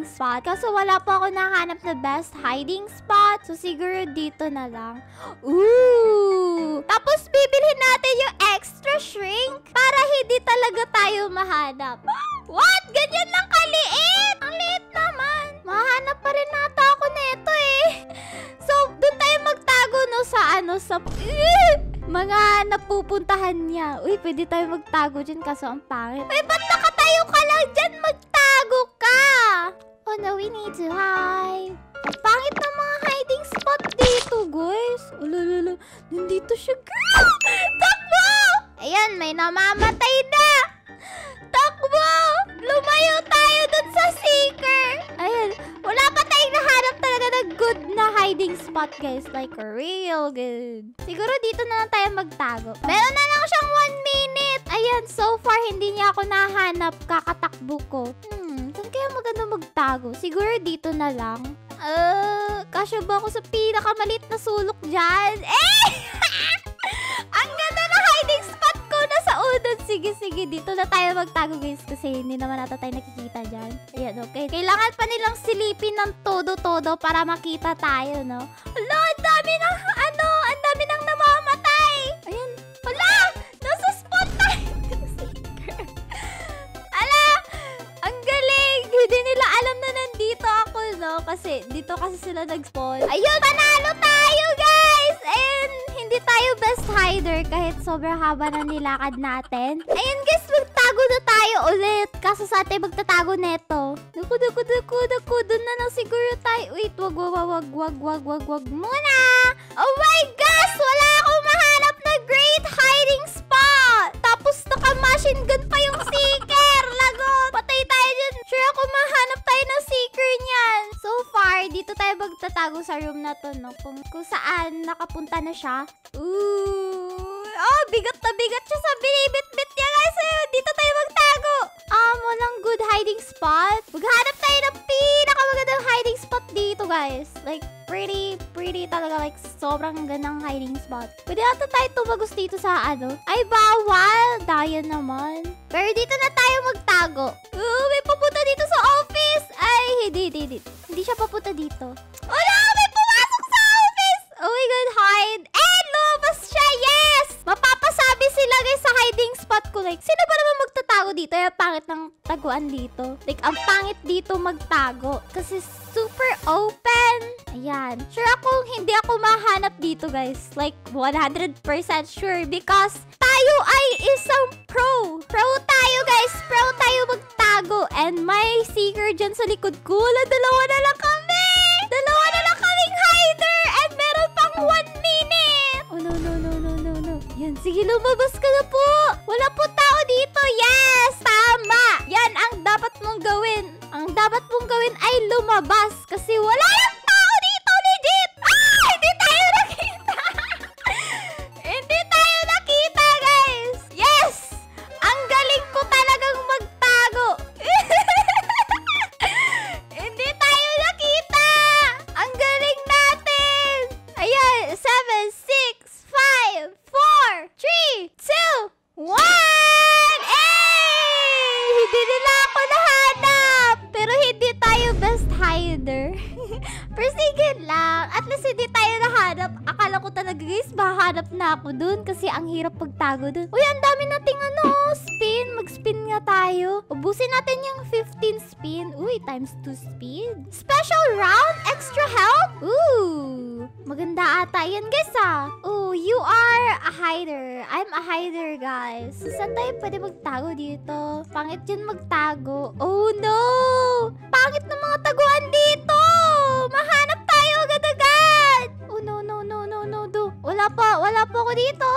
spot. Kaso wala po ako nahanap na best hiding spot. So siguro dito na lang. Ooh! Tapos bibilhin natin yung extra shrink para hindi talaga tayo mahanap. What? Ganyan lang kaliit? Ang liit naman. Mahanap pa rin nata ako nito eh. So, doon tayo magtago no sa mga napupuntahan niya. Uy, pwede tayo magtago dyan kaso ang pangit. Uy, ba't nakatayo ka lang dyan? Magtago ka! Oh no, we need to hide. Ang pangit na mga hiding spot dito, guys. Ulululu, nandito siya, girl! Takbo! Ayan, may namamatay na! Takbo! Lumayo tayo dun sa seeker! Ayan, wala pa tayong nahanap talaga na good na hiding spot, guys. Like, real good. Siguro dito na lang tayo magtago. Meron na lang siyang 1 minute. Ayan, so far, hindi niya ako nahanap. Kakatakbo ko. Saan kaya maganda magtago? Siguro dito na lang. Kasya ba ako sa pinakamalit na sulok dyan? Ang ganda na hiding spot ko na sa udod. Sige, dito na tayo magtago, guys. Kasi hindi naman nata tayo nakikita dyan. Ayan, okay. Kailangan pa nilang silipin ng todo-todo para makita tayo, no? Hala, ang dami nang namamatay. Ayan, hala, nasa spot tayo. Hala, ang galing. Hindi nila alam na nandito ako, no? Kasi dito sila nag-spawn. Ayun, panalo tayo, guys! And hindi tayo best hider kahit sobrang haba na nilakad natin. Ayun, guys, magtago na tayo ulit. Kaso sa atin magtatago neto. Naku. Doon na lang siguro tayo. Wait, wag muna. Oh my gosh! Wala akong mahanap na great hiding spot! Tapos naka-machine gun pa yung seeker! Lagot! Patay tayo dyan! Sure ako mahanap tayo ng seeker niyan! So far, dito tayo magtatago sa room na to, no? Kung saan nakapunta na siya. Ooh! Oh, bigat na bigat siya sa binibit-bit niya, guys! Dito tayo magtago! Walang good hiding spot. Maghanap tayo ng pinakamagandang hiding spot dito, guys. Like, pretty talaga. Like, sobrang gandang hiding spot. Pwede ata tayo tumagos dito sa Ay, bawal! Daya naman. Pero dito na tayo magtago. May papunta dito sa office! Ay, hindi. Hindi siya papunta dito. Oh no! May pumasok sa office! Oh my God, hide! Lumabas siya! Yes! Mapapasabi sila, guys, sa hiding spot ko. Like, sino ba naman magtatago dito? Ay, pangit ng taguan dito. Like, ang pangit dito magtago. Kasi super open. Ayan. Sure akong hindi ako mahanap dito, guys. Like, 100% sure. Because tayo ay isang pro. Pro tayo, guys. Pro tayo magtago. And may seeker dyan sa likod ko. Dalawa na lang kami. Dalawa na lang kaming hider. And meron pang 1 minute. Oh, no. Yan, sige, lumabas ka na po. Wala po tao dito. Yes, tama. Yan ang dapat mong gawin. Ang dapat mong gawin ay lumabas. Kasi wala yung tao dito, legit. Hindi tayo nakita. Hindi tayo nakita, guys. Yes, ang galing ko talagang magtago. Hindi tayo nakita. Ang galing natin. Ayan, 7, 6, 5, 4, 3, 2, 1! Hindi nila ako nahanap! Pero hindi tayo best hider. Pero sige lang. At least hindi tayo nahanap. Akala ko talaga, guys, mahanap na ako dun. Kasi ang hirap pagtago dun. Uy, ang dami nating spin. Mag-spin nga tayo. Ubusin natin yung 15 spin. Uy, times 2 speed. Special round? Extra health? Ooh. Maganda ata yan, guys, Ooh, you are a hider. I'm a hider, guys. So, saan tayo pwede magtago dito? Pangit yun magtago. Oh, no! Pangit na mga taguan dito! Mahanap tayo agad-agad! Oh, no. Wala po ako dito.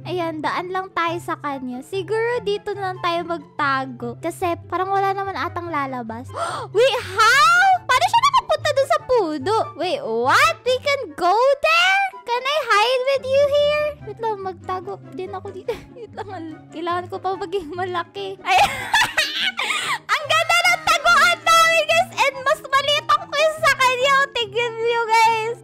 Ayan, daan lang tayo sa kanya. Siguro dito na lang tayo magtago. Kasi parang wala naman atang lalabas. Wait, how? Paano siya nakapunta dun sa pudo? Wait, what? We can go there? Can I hide with you here? Wait lang, magtago din ako dito. Wait lang, kailangan ko pa maging malaki. Ay, ang ganda ng taguan namin, guys. And mas maliit ako sa kanya. Tignan nyo, guys.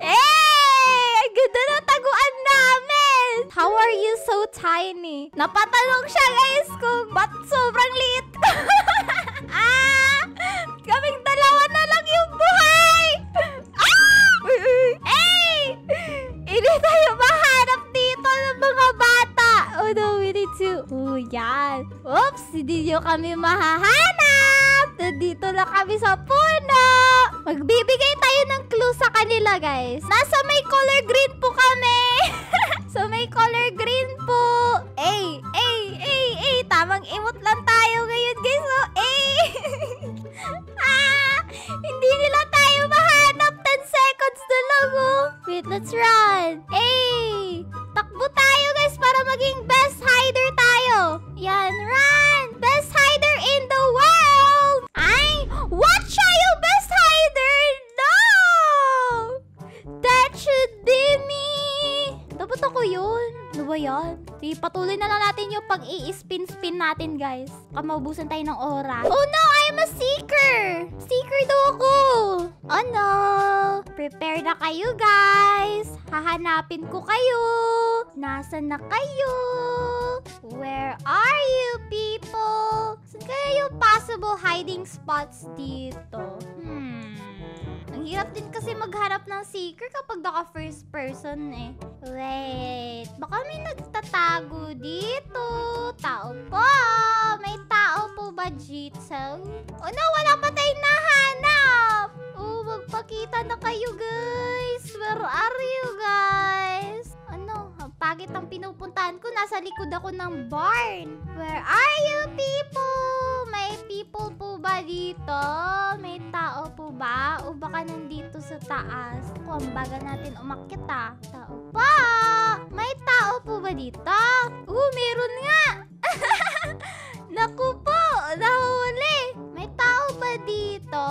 Ang ganda ng taguan namin. How are you so tiny? Napatanong siya, guys, kung ba't sobrang liit ko. Kaming dalawa na lang. Yan. Oops, hindi nyo kami mahahanap. Nandito lang kami sa puno. Magbibigay tayo ng clue sa kanila, guys. Nasa may color green po kami. So, may color green po. Tamang imot lang tayo ngayon, guys. So, hindi nila tayo mahanap. 10 seconds na lang, oh. Wait, let's run. Takbo tayo, guys, para maging best hider tayo. Yan, run. Best hider in the world. What siya yung best hider? No! That should be me. Dapat ako yun. Ano ba yan? Patuloy na lang natin yung pag-i-spin-spin natin, guys. Baka maubusan tayo ng oras. Oh no, I'm a seeker. Seeker daw ako. Oh no. Prepare na kayo, guys. Hahanapin ko kayo. Nasaan na kayo? Where are you, people? Saan kaya yung possible hiding spots dito? Ang hirap din kasi maghanap ng seeker kapag naka first person eh. Wait, baka may nagtatago dito. Tao po. May tao po ba dito? Oh no, wala pa tayong nahanap. Oh, magpakita na kayo, guys. Where are you, guys? Ano? Ang pagit ang pinupuntahan ko. Nasa likod ako ng barn. Where are you, people? May people po ba dito? May tao po ba? O baka nandito sa taas? Kung ang bagal natin umakyat ah. Tao pa! May tao po ba dito? Meron nga! Naku po! Nahuli! May tao ba dito?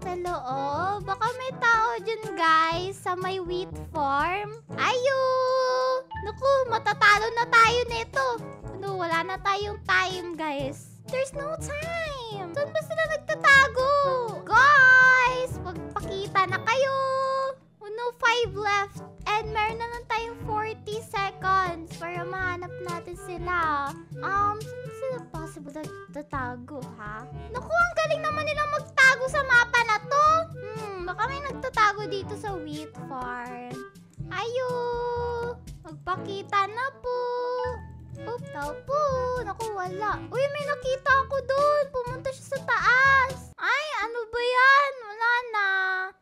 Sa loob? Baka may tao dyan, guys. Sa may wheat farm. Ayun! Naku, matatalo na tayo nito. Ano, wala na tayong time, guys. There's no time. Saan ba sila nagtatago? Guys, magpakita na kayo. Oh no, 5 left. And meron na lang tayong 40 seconds para mahanap natin sila. Saan sila possible nagtatago, ha? Naku, ang galing naman nilang magtago sa mapa na to. Baka may nagtatago dito sa wheat farm. Ayun. Magpakita na po. Tao po. Naku, wala. Uy, may nakita ako doon. Pumunta siya sa taas. Ay, ano ba yan? Wala na.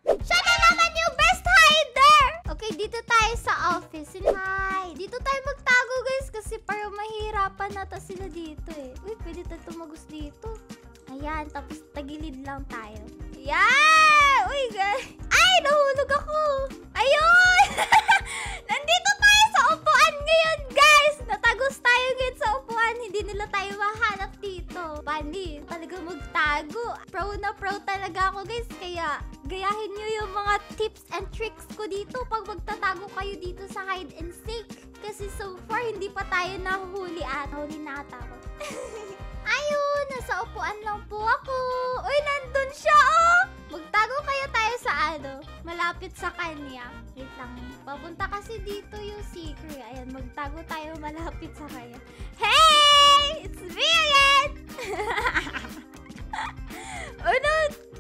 Siya na naman yung best hider! Okay, dito tayo sa office. Hi! Dito tayo magtago, guys, kasi parang mahirapan nata sila dito eh. Uy, pwede tayo tumagos dito. Ayan, tapos tagilid lang tayo. Yeah! Uy, guys. Ay, nahulog ako. Ayun! Nandito tayo sa upuan ngayon, guys. Natagos tayo ngayon sa upuan. Hindi nila tayo mahanap dito. Funny. Talaga magtago. Pro na pro talaga ako, guys. Kaya gayahin nyo yung mga tips and tricks ko dito pag magtatago kayo dito sa hide and seek. Kasi so far, hindi pa tayo nahuli at huli na ata ako. Ayun, nasa upuan lang po ako. Uy, nandun siya, oh! Magtago kaya tayo sa malapit sa kanya. Wait lang. Papunta kasi dito yung seeker. Ayan, magtago tayo malapit sa kanya. Hey! It's me again! Ano?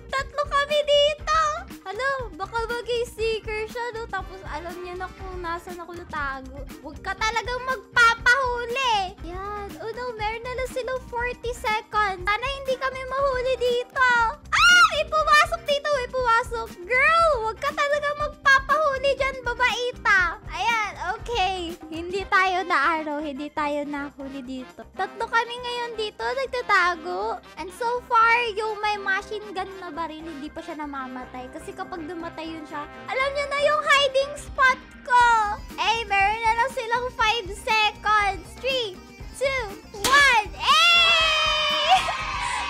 Tatlo kami dito! Ano? Baka maging seeker siya, no? Tapos alam niya na kung nasan ako natago. Huwag ka talagang magpapahuli! Yan. Oh no, meron na lang silang 40 seconds. Sana hindi kami mahuli dito. May pumasok dito, may pumasok. Girl, huwag ka talagang magpapahuli dyan, babaita. Ayan, okay. Hindi tayo hindi tayo nahuli dito. Tatlo kami ngayon dito, nagtatago. And so far, yung may machine gun na baril, hindi pa siya namamatay. Kasi kapag dumatay yun siya, alam niyo na yung hiding spot ko. Meron na lang silang 5 seconds. 3, 2, 1.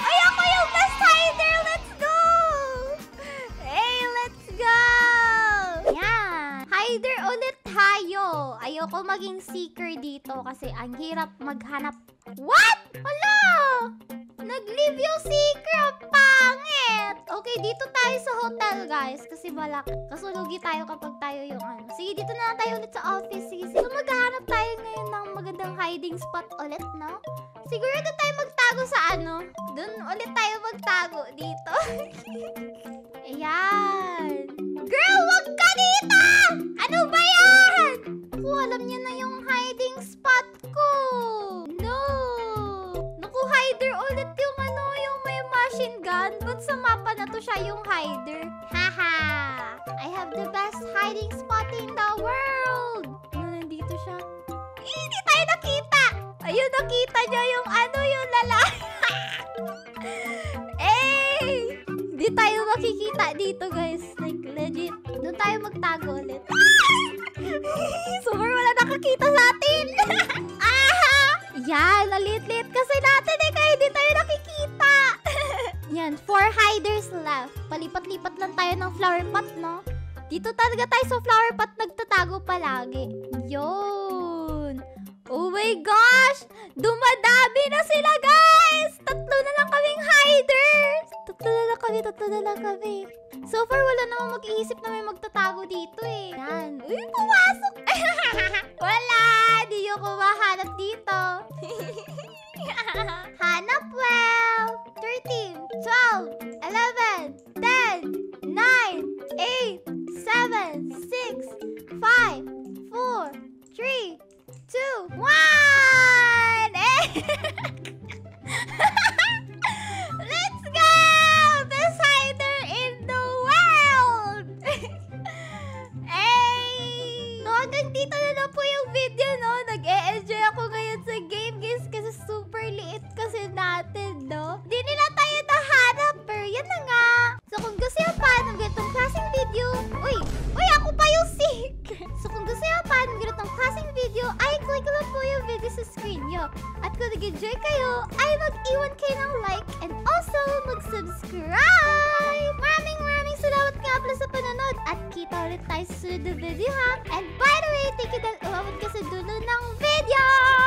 Ay, ako yung best hider. Let's go! Let's go! Yan. Hider ulit tayo. Ayoko maging seeker dito kasi ang hirap maghanap. What? Hala! Nag-leave yung seeker. Ang pangit! Okay, dito tayo sa hotel, guys. Kasi kasulugi tayo kapag tayo yung Sige, dito na lang tayo ulit sa office. Sige. So, maghahanap tayo ngayon ng magandang hiding spot ulit, no? Siguro doon tayo magtago sa Doon ulit tayo magtago dito. Ayan. Girl, wag ka dito! Ano ba yan? Alam niya na yung hiding spot ko. No! nandito siya yung hider. Haha! I have the best hiding spot in the world! Nandito siya. Hindi tayo nakita! Ayun, nakita niya yung yung lalaki. Hindi tayo makikita dito, guys. Like, legit. Doon tayo magtago ulit. Super wala nakakita sa atin. Yan, nalit-lit kasi natin kaya hindi tayo nakikita. Yan, 4 hiders left. Palipat-lipat lang tayo ng flower pot, no? Dito talaga tayo sa flower pot nagtatago palagi. Yun. Oh my gosh! Dumadami na sila, guys! 3 na lang kaming hiders! 3 na lang kami. So far, wala namang mag-iisip na may magtatago dito eh. Yan. Uy, pumasok! Wala! Di yung kumahanap dito. Hanap well! 13, 12, 11, 10, 9, 8, 7, 6, 5, 4, 3, 2, 1! Let's go! Best hider in the world! So hanggang dito na lang po yung video, no? Nag-e-enjoy ako ngayon sa game, guys, kasi super liit kasi natin, no? Di nila tayo nahanap, pero yan na nga. So kung gusto nyo pa ng ganitong klaseng video, uy, ako pa yung sick! So kung gusto nyo pa ng ganitong klaseng video, ay click lang po yung video sa screen nyo. At kung nag-enjoy kayo, ay mag-iwan kayo ng like and also mag-subscribe! Maraming salamat nga pala sa panonood at kita ulit tayo sa susunod na video, ha? And by the way, thank you dahil umabot ka sa dulo ng video!